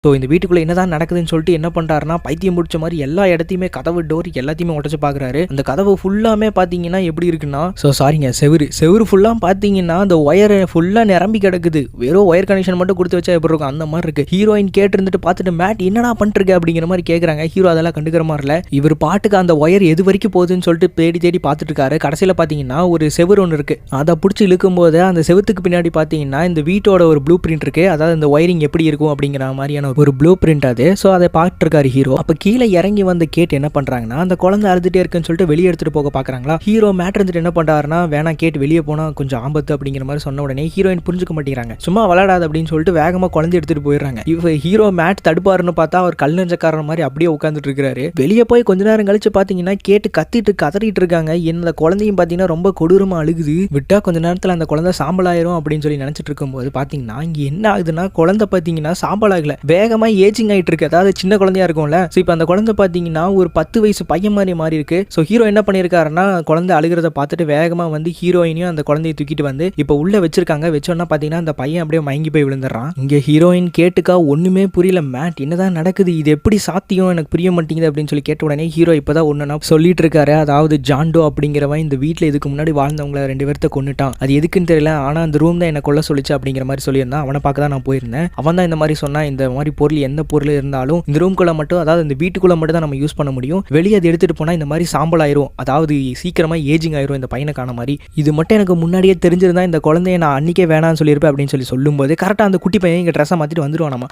So இந்த வீட்டுக்குள்ள என்னதான் நடக்குதுன்னு சொல்லிட்டு என்ன பண்றாருன்னா, பைத்தியம் பிடிச்ச மாதிரி எல்லா இடத்தையுமே கதவு, டோர் எல்லாத்தையுமே உடைச்சு பார்க்குறாரு. அந்த கதவு ஃபுல்லாமே பார்த்தீங்கன்னா எப்படி இருக்குன்னா, சாரிங்க, செவுரு ஃபுல்லா பார்த்தீங்கன்னா அந்த ஒயர் ஃபுல்லா நிரம்பி கிடக்குது. வெறும் ஒயர் கனெக்ஷன் மட்டும் கொடுத்து வச்சா எப்படி இருக்கும் அந்த மாதிரி இருக்கு. ஹீரோயின் கேட்டு இருந்துட்டு பார்த்துட்டு, மேட் என்னடா பண்ணிட்டு அப்படிங்கிற மாதிரி கேட்குறாங்க. ஹீரோ அதெல்லாம் கண்டுக்கிற மாதிரி இல்லை. இவர் பாட்டுக்கு அந்த ஒயர் எது வரைக்கும் போகுதுன்னு சொல்லிட்டு தேடி தேடி பார்த்துட்டு இருக்காரு. கடைசியில் பார்த்தீங்கன்னா ஒரு செவுரு ஒன்று இருக்கு. அதை பிடிச்சி இழுக்கும் போது அந்த செவுத்துக்கு பின்னாடி பார்த்தீங்கன்னா இந்த வீட்டோட ஒரு ப்ளூ பிரிண்ட் இருக்கு. அதாவது இந்த ஒயரிங் எப்படி இருக்கும் அப்படிங்கிற மாதிரியான ஒரு ப்ளூ பிரிண்ட் அது. ஸோ அதை பார்த்துட்டு இருக்காரு ஹீரோ. அப்போ கீழே இறங்கி வந்து கேட் என்ன பண்றாங்கன்னா, அந்த குழந்தை அழுதுட்டே இருக்குன்னு சொல்லிட்டு வெளியே எடுத்துட்டு போக பாக்குறாங்களா. ஹீரோ மேட் இருந்துட்டு என்ன பண்றாருன்னா, வேணா கேட் வெளியே போனா கொஞ்சம் ஆபத்து அப்படிங்கிற மாதிரி சொன்ன உடனே ஹீரோயின் புரிஞ்சுக்க மாட்டேங்கிறாங்க. சும்மா விளையாடாது அப்படின்னு சொல்லிட்டு வேகமா குழந்தை எடுத்துட்டு போயிடுறாங்க. இவ ஹீரோ மேட் தடுப்பாருன்னு பார்த்தா அவர் கல் நெஞ்சக்காரன் மாதிரி அப்படியே உட்காந்துட்டு இருக்காரு. வெளியே போய் கொஞ்ச நேரம் கழிச்சு பாத்தீங்கன்னா கேட்டு கத்திட்டு கதறிட்டு இருக்காங்க. இந்த குழந்தையும் பாத்தீங்கன்னா ரொம்ப கொடூரமா அழுகுது. விட்டா கொஞ்ச நேரத்துல அந்த குழந்தை சாம்பலாயிரும் அப்படின்னு சொல்லி நினைச்சிட்டு இருக்கும்போது பாத்தீங்கன்னா இங்க என்ன ஆகுதுன்னா, குழந்தை பாத்தீங்கன்னா சாம்பலாகல, வேகமா ஏஜிங் ஆயிட்டு இருக்கு. அதாவது சின்ன குழந்தையா இருக்கும்ல. ஸோ இப்போ அந்த குழந்தை பாத்தீங்கன்னா ஒரு 10 வயசு பையன் மாதிரி மாறி இருக்கு. ஸோ ஹீரோ என்ன பண்ணியிருக்காருன்னா, குழந்தை அழுகிறத பார்த்துட்டு வேகமா வந்து ஹீரோயினையும் அந்த குழந்தையை தூக்கிட்டு வந்து இப்போ உள்ள வச்சிருக்காங்க. வச்சோன்னா பாத்தீங்கன்னா அந்த பையன் அப்படியே மயங்கி போய் விழுந்துடுறான். இங்க ஹீரோயின் கேட்டுக்கா ஒண்ணுமே புரியல. மேட் என்னதான் நடக்குது, இது எப்படி சாத்தியம், எனக்கு புரிய மாட்டேங்குது அப்படின்னு சொல்லி கேட்ட உடனே ஹீரோ இப்பதான் ஒன்னா சொல்லிட்டு இருக்காரு. அதாவது ஜாண்டோ அப்படிங்கிறவன் இந்த வீட்டில் இதுக்கு முன்னாடி வாழ்ந்தவங்கள 2 பேர்த்த கொண்டுட்டான். அது எதுக்குன்னு தெரியல, ஆனா அந்த ரூம் தான் என்ன கொல்ல சொல்லிச்சு அப்படிங்கிற மாதிரி சொல்லியிருந்தான். அவனை பார்க்க தான் நான் போயிருந்தேன். அவன் தான் இந்த மாதிரி சொன்னா, இந்த மாதிரி பொருள் எந்த பொருள் இருந்தாலும் இந்த ரூம்குள்ள மட்டும், அதாவது இந்த வீட்டுக்குள்ள மட்டும் தான் நம்ம யூஸ் பண்ண முடியும். வெளியே அதை எடுத்துட்டு போனா இந்த மாதிரி சாம்பல் ஆயிரும், அதாவது சீக்கிரமா ஏஜிங் ஆயிரும் இந்த பையனுக்கான மாதிரி. இது மட்டும் எனக்கு முன்னாடியே தெரிஞ்சிருந்தா இந்த குழந்தைய நான் அன்னைக்கே வேணாம்னு சொல்லியிருப்பேன் அப்படின்னு சொல்லி சொல்லும்போது கரெக்டாக அந்த குட்டி பையன் இங்கே ட்ரெஸ்ஸை மாற்றிட்டு வந்துடுவான். நம்ம